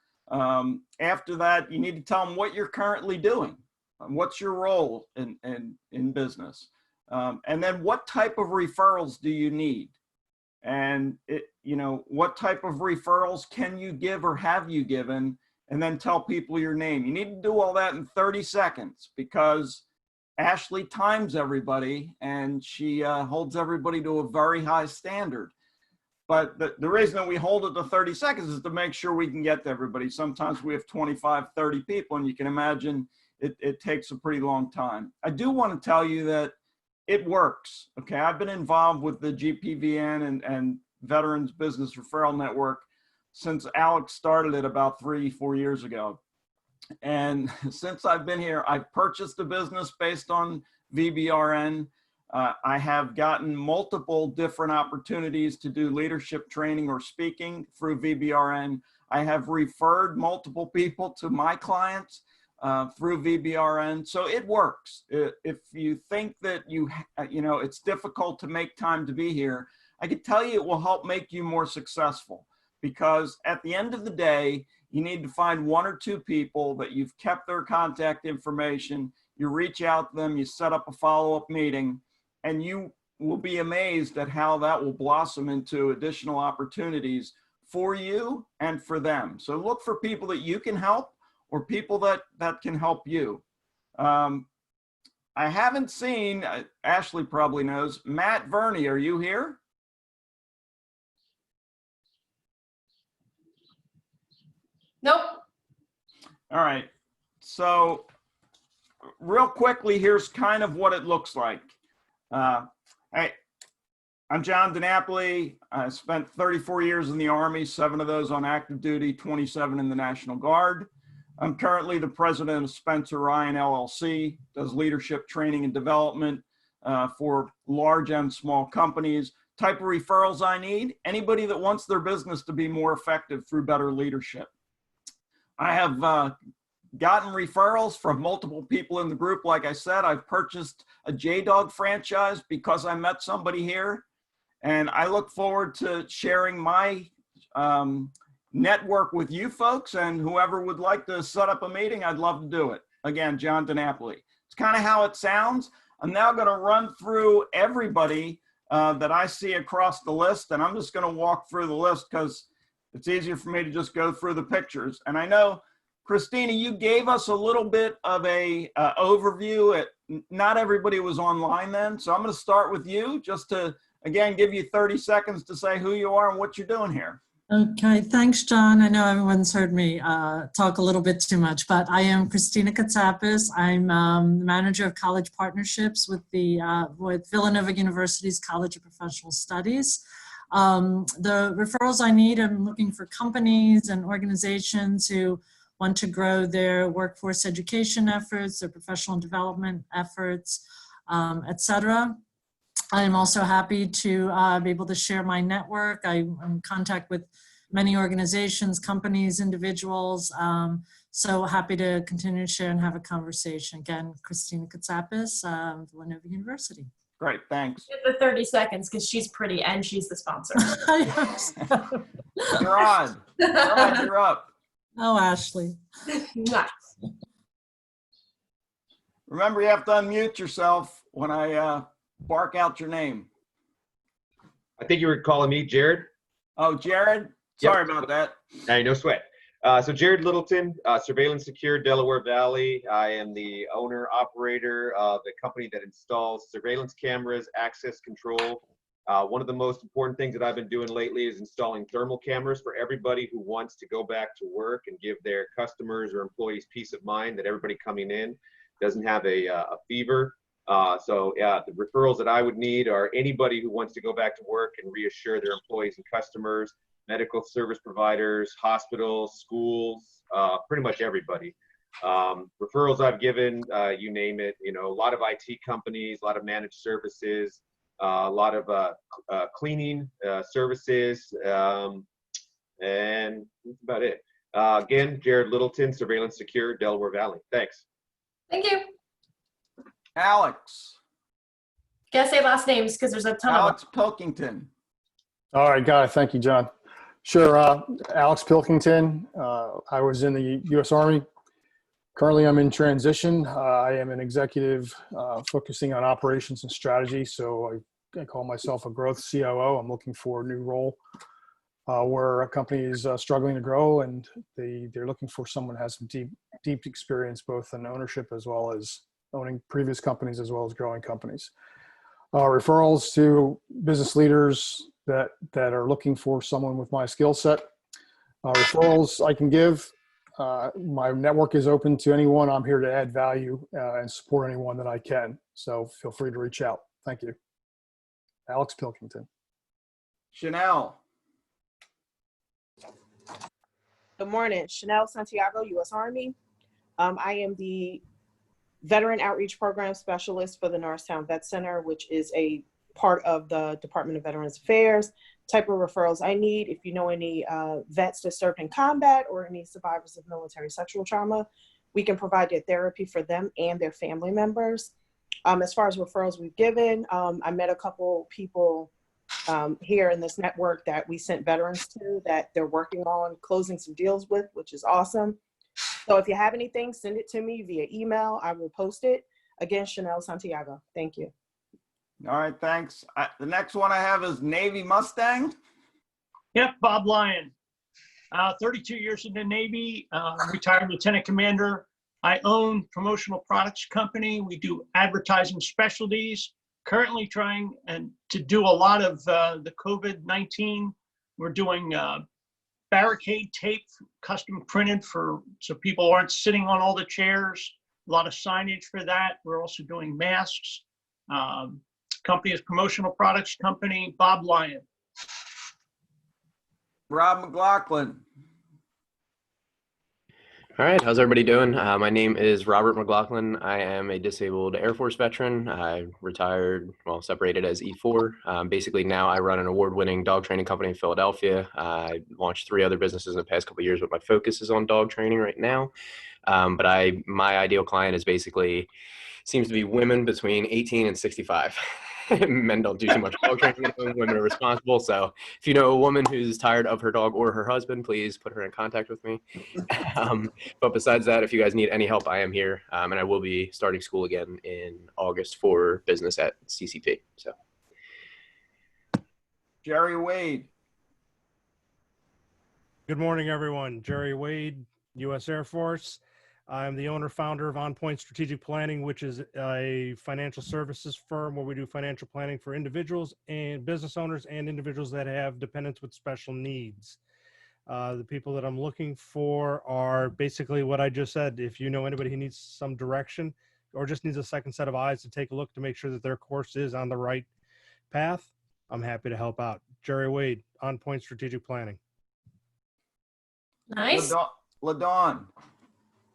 after that, you need to tell them what you're currently doing. What's your role in business? And then what type of referrals do you need? And you know, what type of referrals can you give or have you given? And then tell people your name. You need to do all that in 30 seconds because Ashley times everybody and she holds everybody to a very high standard. But the reason that we hold it to 30 seconds is to make sure we can get to everybody. Sometimes we have 25, 30 people, and you can imagine it takes a pretty long time. I do want to tell you that it works. Okay, I've been involved with the GPVN and Veterans Business Referral Network since Alex started it about 3-4 years ago. And since I've been here, I've purchased a business based on VBRN. I have gotten multiple different opportunities to do leadership training or speaking through VBRN. I have referred multiple people to my clients through VBRN. So it works. If you think that you know, it's difficult to make time to be here, I can tell you it will help make you more successful, because at the end of the day, you need to find 1 or 2 people that you've kept their contact information. You reach out to them, you set up a follow-up meeting, and you will be amazed at how that will blossom into additional opportunities for you and for them. So look for people that you can help or people that can help you. I haven't seen, Ashley probably knows, Matt Verney, are you here? Nope. All right. So real quickly, here's kind of what it looks like. Hey, I'm John DiNapoli. I spent 34 years in the Army, 7 of those on active duty, 27 in the National Guard. I'm currently the president of Spencer Ryan LLC, does leadership training and development for large and small companies. Type of referrals I need, anybody that wants their business to be more effective through better leadership. I have gotten referrals from multiple people in the group. Like I said, I've purchased a J-Dog franchise because I met somebody here. And I look forward to sharing my network with you folks, and whoever would like to set up a meeting, I'd love to do it. Again, John DiNapoli. It's kind of how it sounds. I'm now going to run through everybody that I see across the list, and I'm just going to walk through the list because it's easier for me to just go through the pictures. And I know, Christina, you gave us a little bit of a overview. Not everybody was online then, so I'm going to start with you just to, again, give you 30 seconds to say who you are and what you're doing here. Okay, thanks, John. I know everyone's heard me talk a little bit too much, but I am Christina Katsapis. I'm the manager of college partnerships with Villanova University's College of Professional Studies. The referrals I need, I'm looking for companies and organizations who want to grow their workforce education efforts, their professional development efforts, etc. I'm also happy to be able to share my network. I'm in contact with many organizations, companies, individuals. So happy to continue to share and have a conversation. Again, Christina Katsapis, Villanova University. Great, thanks. Get the 30 seconds because she's pretty and she's the sponsor. Rod, you're up. Oh, Ashley. Remember, you have to unmute yourself when I bark out your name. I think you were calling me Jared. Oh, Jared? Sorry about that. Hey, no sweat. So Jared Littleton, Surveillance Secure, Delaware Valley. I am the owner, operator of a company that installs surveillance cameras, access control. One of the most important things that I've been doing lately is installing thermal cameras for everybody who wants to go back to work and give their customers or employees peace of mind that everybody coming in doesn't have a fever. So yeah, the referrals that I would need are anybody who wants to go back to work and reassure their employees and customers, medical service providers, hospitals, schools, pretty much everybody. Referrals I've given, you name it, you know, a lot of IT companies, a lot of managed services, a lot of cleaning services, and that's about it. Again, Jared Littleton, Surveillance Secure, Delaware Valley. Thanks. Thank you. Alex. Gotta say last names because there's a ton Alex of Pilkington. All right, got it. Thank you, John. Sure. Alex Pilkington. I was in the U.S. Army. Currently, I'm in transition. I am an executive focusing on operations and strategy. So I call myself a growth COO. I'm looking for a new role where a company is struggling to grow, and they're looking for someone who has some deep experience, both in ownership as well as owning previous companies as well as growing companies. Referrals to business leaders that are looking for someone with my skill set. Referrals I can give. My network is open to anyone. I'm here to add value and support anyone that I can. So feel free to reach out. Thank you. Alex Pilkington. Chanel. Good morning. Chanel Santiago, U.S. Army. I am the Veteran Outreach Program Specialist for the Norristown Vet Center, which is a part of the Department of Veterans Affairs. Type of referrals I need, if you know any vets that served in combat or any survivors of military sexual trauma, we can provide their therapy for them and their family members. As far as referrals we've given, I met a couple people here in this network that we sent veterans to that they're working on closing some deals with, which is awesome. So if you have anything, send it to me via email. I will post it. Again, Chanel Santiago. Thank you. All right, thanks. The next one I have is Navy Mustang. Yep, Bob Lyon. 32 years in the Navy, retired lieutenant commander. I own promotional products company. We do advertising specialties. Currently trying to do a lot of the COVID-19. We're doing barricade tape, custom printed so people aren't sitting on all the chairs. A lot of signage for that. We're also doing masks. Company is promotional products company, Bob Lyon. Rob McLaughlin. All right, how's everybody doing? My name is Robert McLaughlin. I am a disabled Air Force veteran. I retired, well, separated as E4. Basically now I run an award-winning dog training company in Philadelphia. I launched 3 other businesses in the past couple of years, but my focus is on dog training right now. But my ideal client is basically, seems to be women between 18 and 65. Men don't do too much dog training. Women are responsible. So if you know a woman who's tired of her dog or her husband, please put her in contact with me. But besides that, if you guys need any help, I am here. And I will be starting school again in August for business at CCP. So, Jerry Wade. Good morning, everyone. Jerry Wade, U.S. Air Force. I'm the owner founder of On Point Strategic Planning, which is a financial services firm where we do financial planning for individuals and business owners and individuals that have dependents with special needs. The people that I'm looking for are basically what I just said. If you know anybody who needs some direction or just needs a second set of eyes to take a look to make sure that their course is on the right path, I'm happy to help out. Jerry Wade, On Point Strategic Planning. nice. LaDawn.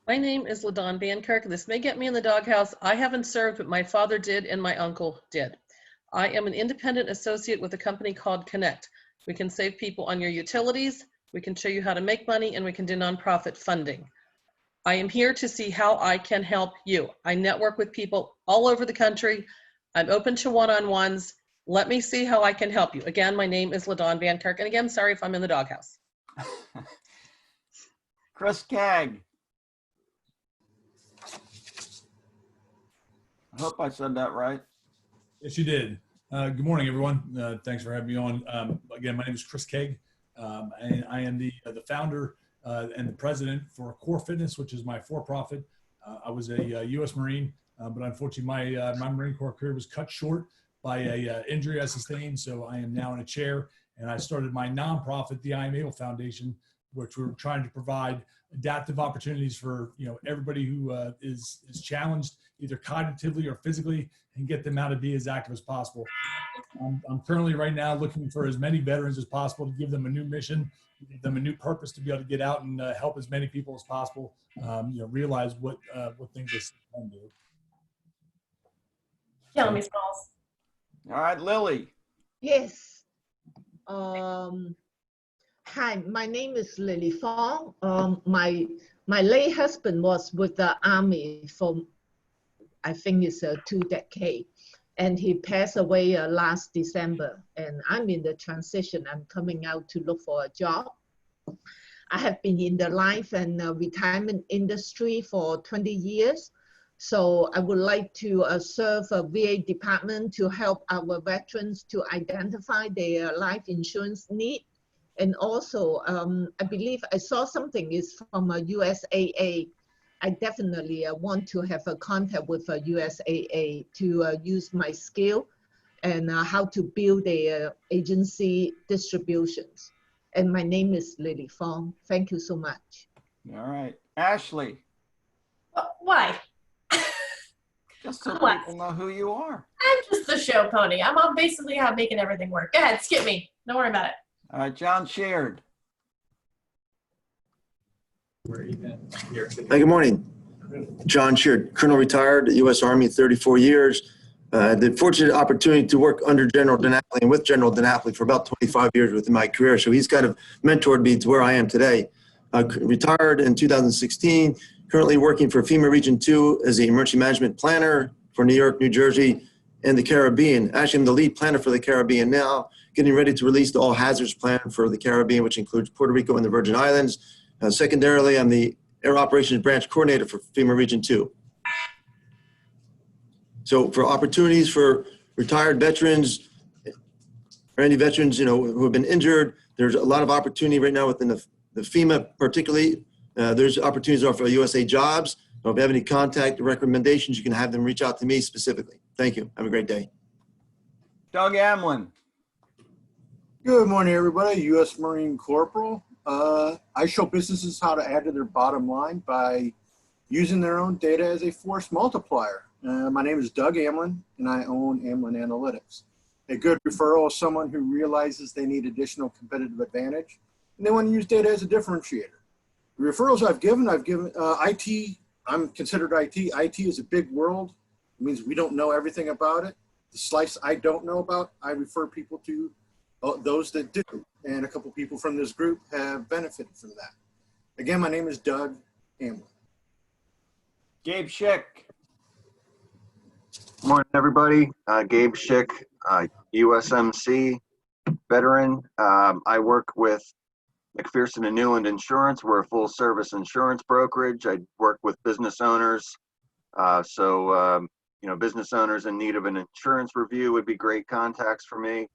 My name is LaDawn Van Kirk. This may get me in the doghouse. I haven't served, but my father did and my uncle did. I am an independent associate with a company called Connect. We can save people on your utilities, we can show you how to make money, and we can do nonprofit funding. I am here to see how I can help you. I network with people all over the country. I'm open to one-on-ones. Let me see how I can help you. Again, my name is LaDawn Van Kirk. And again, sorry if I'm in the doghouse. Chris Cagg. I hope I said that right. Yes, you did. Good morning, everyone. Thanks for having me on. Again, my name is Chris Cagg. I am the founder and the president for Core Fitness, which is my for-profit. I was a U.S. Marine, but unfortunately my Marine Corps career was cut short by a injury I sustained. So I am now in a chair, and I started my nonprofit, the I Am Able Foundation, which we're trying to provide adaptive opportunities for everybody who is challenged either cognitively or physically, and get them out to be as active as possible. I'm currently right now looking for as many veterans as possible to give them a new mission, give them a new purpose to be able to get out and help as many people as possible, realize what things they can do. Killing me, Smalls. All right, Lily. Yes. Hi, my name is Lily Fong. My late husband was with the Army for, I think it's 2 decades, and he passed away last December. And I'm in the transition. I'm coming out to look for a job. I have been in the life and retirement industry for 20 years. So I would like to serve a VA department to help our veterans to identify their life insurance need. And also, I believe I saw something is from a USAA. I definitely want to have a contact with a USAA to use my skill and how to build their agency distributions. And my name is Lily Fong. Thank you so much. All right, Ashley. Why? Just so people know who you are. I'm just the show pony. I'm basically making everything work. Go ahead, skip me. Don't worry about it. All right, John Sheard. Hey, good morning. John Sheard, Colonel retired, U.S. Army, 34 years. The fortunate opportunity to work under General DiNapoli and with General DiNapoli for about 25 years within my career. So he's kind of mentored me to where I am today. Retired in 2016, currently working for FEMA Region 2 as the emergency management planner for New York, New Jersey, and the Caribbean. Actually, I'm the lead planner for the Caribbean now, getting ready to release the all hazards plan for the Caribbean, which includes Puerto Rico and the Virgin Islands. Secondarily, I'm the Air Operations Branch Coordinator for FEMA Region 2. So for opportunities for retired veterans or any veterans, who have been injured, there's a lot of opportunity right now within the FEMA particularly. There's opportunities for USA Jobs. So if you have any contact recommendations, you can have them reach out to me specifically. Thank you. Have a great day. Doug Amlin. Good morning, everybody. U.S. Marine Corporal. I show businesses how to add to their bottom line by using their own data as a force multiplier. My name is Doug Amlin, and I own Amlin Analytics. A good referral is someone who realizes they need additional competitive advantage, and they want to use data as a differentiator. The referrals I've given IT. I'm considered IT. IT is a big world. It means we don't know everything about it. The slice I don't know about, I refer people to those that do. And a couple people from this group have benefited from that. Again, my name is Doug Amlin. Gabe Schick. Morning, everybody. Gabe Schick, USMC veteran. I work with McPherson & Newland Insurance. We're a full service insurance brokerage. I work with business owners. Business owners in need of an insurance review would be great contacts for me.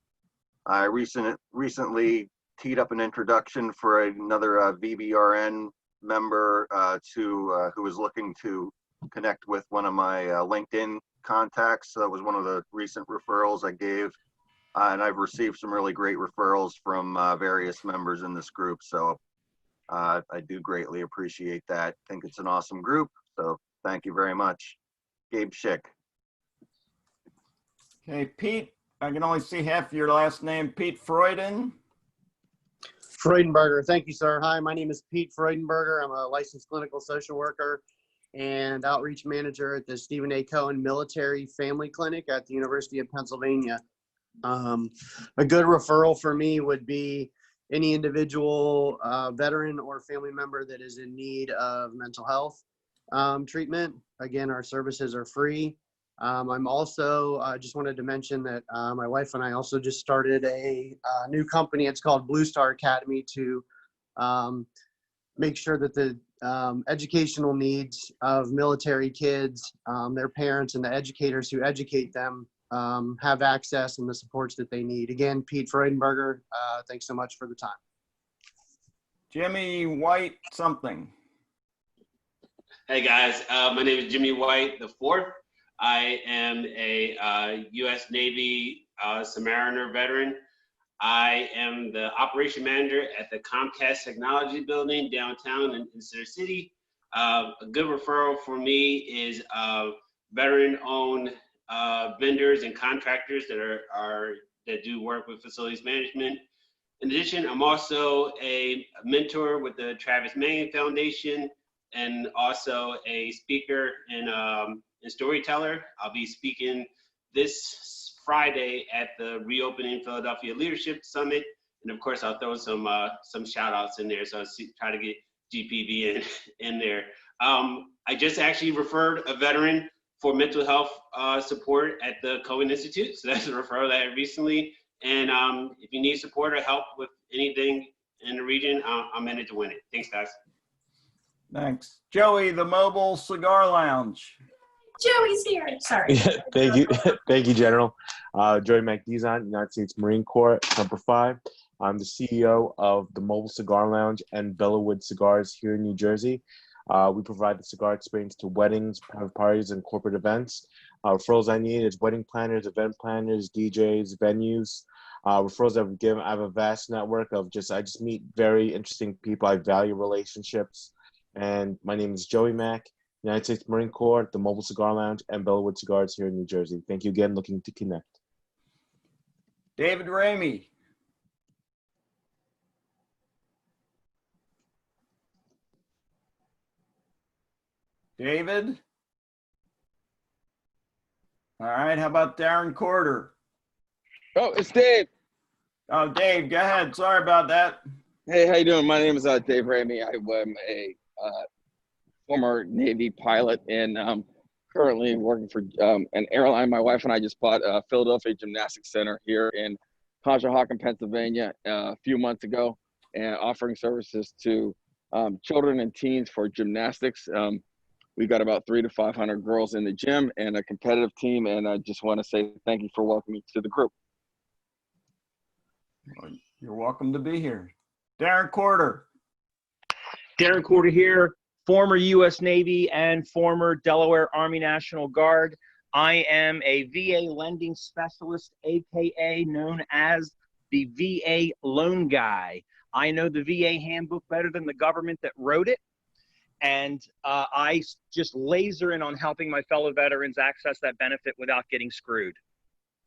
I recently teed up an introduction for another VBRN member who was looking to connect with one of my LinkedIn contacts. So that was one of the recent referrals I gave. And I've received some really great referrals from various members in this group. So I do greatly appreciate that. I think it's an awesome group. So thank you very much. Gabe Schick. Okay, Pete. I can only see half your last name. Pete Freuden. Freudenberger. Thank you, sir. Hi, my name is Pete Freudenberger. I'm a licensed clinical social worker and outreach manager at the Stephen A. Cohen Military Family Clinic at the University of Pennsylvania. A good referral for me would be any individual veteran or family member that is in need of mental health treatment. Again, our services are free. I'm also, just wanted to mention that my wife and I also just started a new company. It's called Blue Star Academy to make sure that the educational needs of military kids, their parents, and the educators who educate them have access and the supports that they need. Again, Pete Freudenberger, thanks so much for the time. Jimmy White something. Hey guys, my name is Jimmy White IV. I am a U.S. Navy Submariner veteran. I am the operation manager at the Comcast Technology Building downtown in Center City. A good referral for me is veteran-owned vendors and contractors that do work with facilities management. In addition, I'm also a mentor with the Travis Manning Foundation and also a speaker and storyteller. I'll be speaking this Friday at the Reopening Philadelphia Leadership Summit. And of course, I'll throw some shout outs in there. So I'll try to get GPV in there. I just actually referred a veteran for mental health support at the Cohen Institute. So that's a referral that I recently. And if you need support or help with anything in the region, I'm in it to win it. Thanks, guys. Thanks. Joey, the Mobile Cigar Lounge. Joey's here. Sorry. Thank you. Thank you, General. Joey McDizon, United States Marine Corps, Number 5. I'm the CEO of the Mobile Cigar Lounge and Bellawood Cigars here in New Jersey. We provide the cigar experience to weddings, private parties, and corporate events. Referrals I need is wedding planners, event planners, DJs, venues. Referrals that we give, I have a vast network of I just meet very interesting people. I value relationships. And my name is Joey Mack, United States Marine Corps, the Mobile Cigar Lounge, and Bellawood Cigars here in New Jersey. Thank you again, looking to connect. David Ramey. David? All right, how about Darren Corder? Oh, it's Dave. Oh, Dave, go ahead. Sorry about that. Hey, how you doing? My name is Dave Ramey. I am a former Navy pilot and currently working for an airline. My wife and I just bought a Philadelphia Gymnastics Center here in Conshohocken, Pennsylvania a few months ago, and offering services to children and teens for gymnastics. We got about 300 to 500 girls in the gym and a competitive team, and I just want to say thank you for welcoming me to the group. Well, you're welcome to be here. Darren Corder. Darren Corder here, former U.S. Navy and former Delaware Army National Guard. I am a VA lending specialist, AKA known as the VA loan guy. I know the VA handbook better than the government that wrote it. And I just laser in on helping my fellow veterans access that benefit without getting screwed.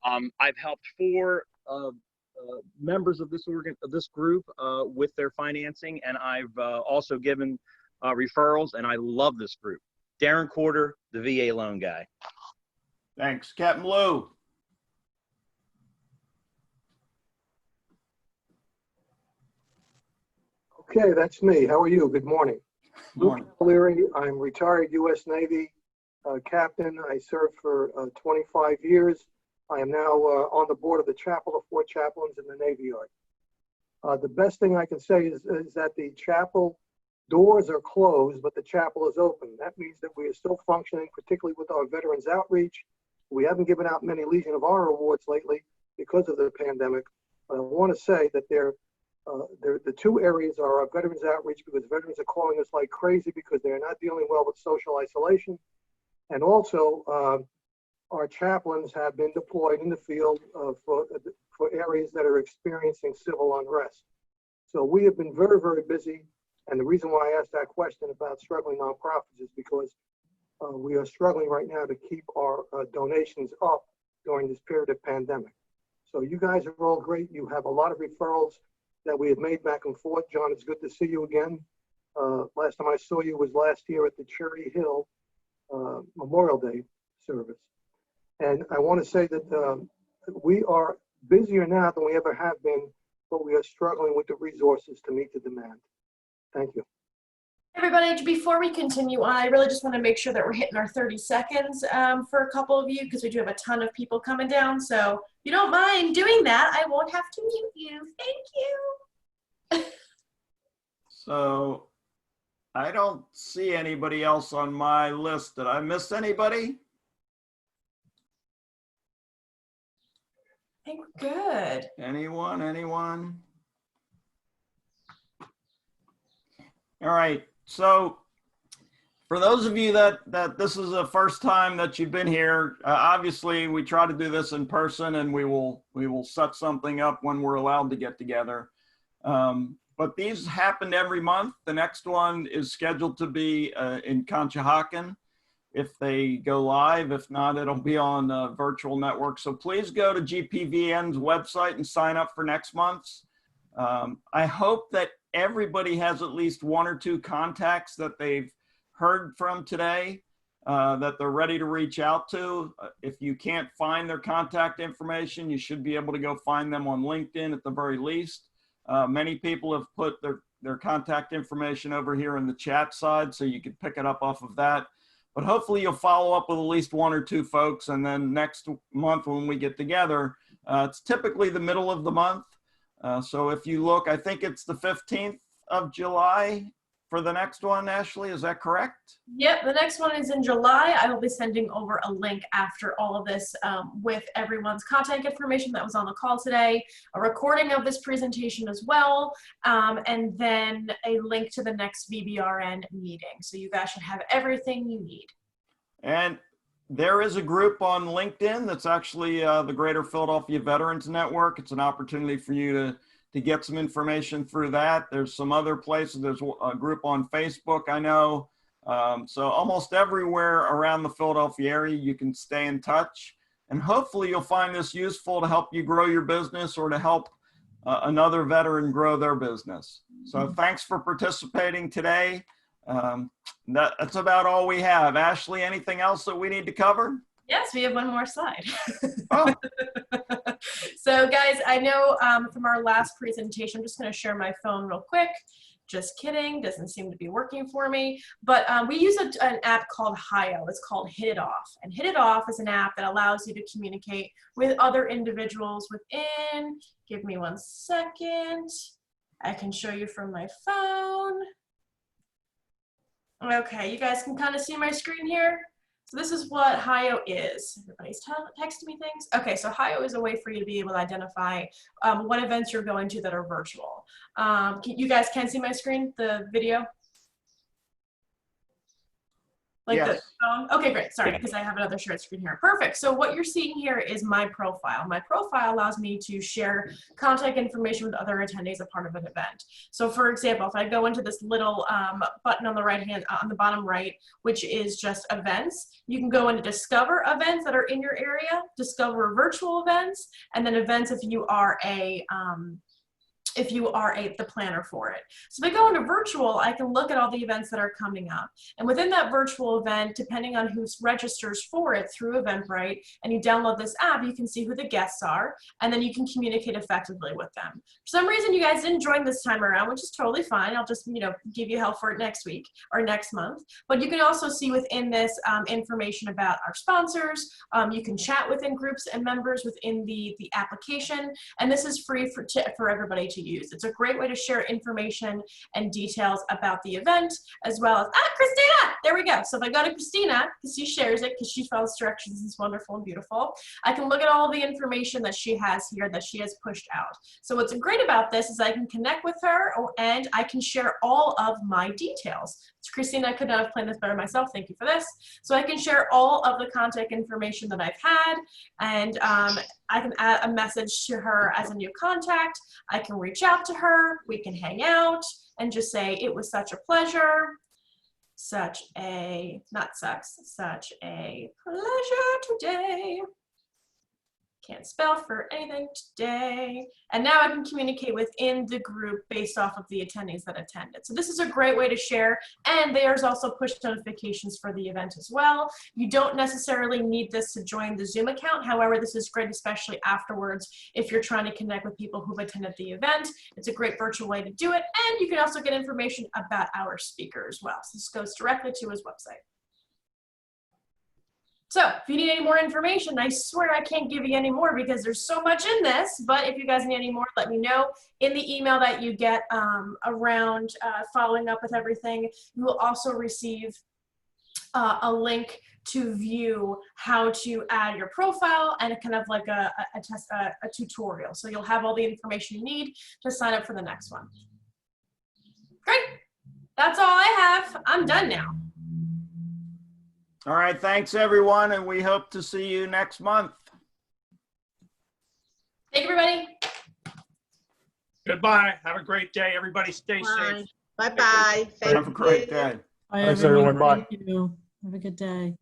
I've helped 4 members of this group with their financing, and I've also given referrals, and I love this group. Darren Corder, the VA loan guy. Thanks. Captain Lou. Okay, that's me. How are you? Good morning. Morning. Luke Cleary. I'm retired U.S. Navy captain. I served for 25 years. I am now on the board of the Chapel of 4 Chaplains in the Navy Yard. The best thing I can say is that the chapel doors are closed, but the chapel is open. That means that we are still functioning, particularly with our veterans outreach. We haven't given out many Legion of Honor awards lately because of the pandemic. But I want to say that the 2 areas are our veterans outreach, because veterans are calling us like crazy because they're not dealing well with social isolation. And also, our chaplains have been deployed in the field for areas that are experiencing civil unrest. So we have been very, very busy. And the reason why I asked that question about struggling nonprofits is because we are struggling right now to keep our donations up during this period of pandemic. So you guys are all great. You have a lot of referrals that we have made back and forth. John, it's good to see you again. Last time I saw you was last year at the Cherry Hill Memorial Day service. And I want to say that we are busier now than we ever have been, but we are struggling with the resources to meet the demand. Thank you. Everybody, before we continue on, I really just want to make sure that we're hitting our 30 seconds for a couple of you, because we do have a ton of people coming down. So if you don't mind doing that, I won't have to mute you. Thank you. So I don't see anybody else on my list. Did I miss anybody? I think we're good. Anyone? All right. So For those of you that this is the first time that you've been here, obviously we try to do this in person, and we will set something up when we're allowed to get together. But these happen every month. The next one is scheduled to be in Conshohocken if they go live. If not, it'll be on a virtual network. So please go to GPVN's website and sign up for next month's. I hope that everybody has at least one or two contacts that they've heard from today that they're ready to reach out to. If you can't find their contact information, you should be able to go find them on LinkedIn at the very least. Many people have put their contact information over here in the chat side, so you can pick it up off of that. But hopefully you'll follow up with at least one or two folks, and then next month when we get together, it's typically the middle of the month. So if you look, I think it's the 15th of July for the next one, Ashley, is that correct? Yep, the next one is in July. I will be sending over a link after all of this with everyone's contact information that was on the call today, a recording of this presentation as well, and then a link to the next VBRN meeting. So you guys should have everything you need. And there is a group on LinkedIn that's actually the Greater Philadelphia Veterans Network. It's an opportunity for you to get some information through that. There's some other places. There's a group on Facebook, I know. So almost everywhere around the Philadelphia area, you can stay in touch. And hopefully you'll find this useful to help you grow your business or to help another veteran grow their business. So thanks for participating today. That's about all we have. Ashley, anything else that we need to cover? Yes, we have one more slide. Oh. So guys, I know from our last presentation, I'm just going to share my phone real quick. Just kidding, doesn't seem to be working for me. But we use an app called H.I.T. It's called Hit It Off. And Hit It Off is an app that allows you to communicate with other individuals within, give me 1 second. I can show you from my phone. Okay, you guys can kind of see my screen here. So this is what H.I.T is. Everybody's texting me things. Okay, so H.I.T is a way for you to be able to identify what events you're going to that are virtual. You guys can see my screen, the video? Like yes. Okay, great. Sorry, because I have another shared screen here. Perfect. So what you're seeing here is my profile. My profile allows me to share contact information with other attendees as part of an event. So for example, if I go into this little button on the right hand, on the bottom right, which is just events, you can go into discover events that are in your area, discover virtual events, and then events if you are the planner for it. So if I go into virtual, I can look at all the events that are coming up. And within that virtual event, depending on who registers for it through Eventbrite, and you download this app, you can see who the guests are, and then you can communicate effectively with them. For some reason, you guys didn't join this time around, which is totally fine. I'll just, give you help for it next week or next month. But you can also see within this information about our sponsors. You can chat within groups and members within the application, and this is free for everybody to use. It's a great way to share information and details about the event, as well as, Christina, there we go. So if I go to Christina, because she shares it, because she follows directions, it's wonderful and beautiful, I can look at all the information that she has here that she has pushed out. So what's great about this is I can connect with her and I can share all of my details. So Christina, I could not have planned this better myself. Thank you for this. So I can share all of the contact information that I've had, and I can add a message to her as a new contact. I can reach out to her. We can hang out and just say, it was such a pleasure. Such a pleasure today. Can't spell for anything today. And now I can communicate within the group based off of the attendees that attended. So this is a great way to share, and there's also push notifications for the event as well. You don't necessarily need this to join the Zoom account. However, this is great, especially afterwards, if you're trying to connect with people who've attended the event. It's a great virtual way to do it, and you can also get information about our speaker as well. So this goes directly to his website. So if you need any more information, I swear I can't give you any more because there's so much in this, but if you guys need any more, let me know. In the email that you get around following up with everything, you will also receive a link to view how to add your profile and kind of like a tutorial. So you'll have all the information you need to sign up for the next one. Great. That's all I have. I'm done now. All right. Thanks, everyone. And we hope to see you next month. Thank you, everybody. Goodbye. Have a great day. Everybody stay safe. Bye-bye. Have a great day. Bye, Thanks, everyone. everyone. Bye. Thank you. Have a good day.